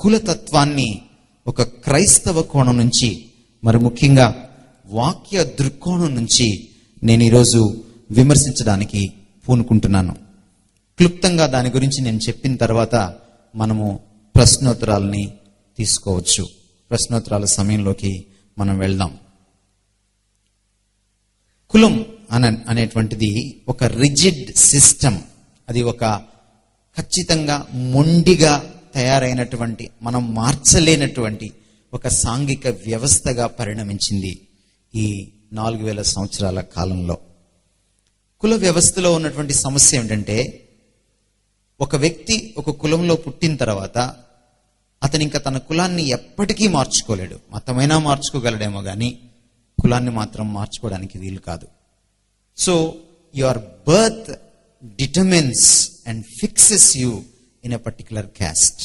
కులతత్వాన్ని ఒక క్రైస్తవ కోణం నుంచి, మరి ముఖ్యంగా వాక్య దృక్కోణం నుంచి నేను ఈరోజు విమర్శించడానికి పూనుకుంటున్నాను. క్లుప్తంగా దాని గురించి నేను చెప్పిన తర్వాత మనము ప్రశ్నోత్తరాలని తీసుకోవచ్చు. ప్రశ్నోత్తరాల సమయంలోకి మనం వెళ్దాం. కులం అనేటువంటిది ఒక రిజిడ్ సిస్టమ్. అది ఒక ఖచ్చితంగా మొండిగా తయారైనటువంటి, మనం మార్చలేనటువంటి ఒక సాంఘిక వ్యవస్థగా పరిణమించింది ఈ 4000 సంవత్సరాల కాలంలో. కుల వ్యవస్థలో ఉన్నటువంటి సమస్య ఏమిటంటే, ఒక వ్యక్తి ఒక కులంలో పుట్టిన తర్వాత అతను ఇంకా తన కులాన్ని ఎప్పటికీ మార్చుకోలేడు. మతమైనా మార్చుకోగలడేమో కానీ కులాన్ని మాత్రం మార్చుకోవడానికి వీలు కాదు. So your birth determines and fixes you in a particular caste.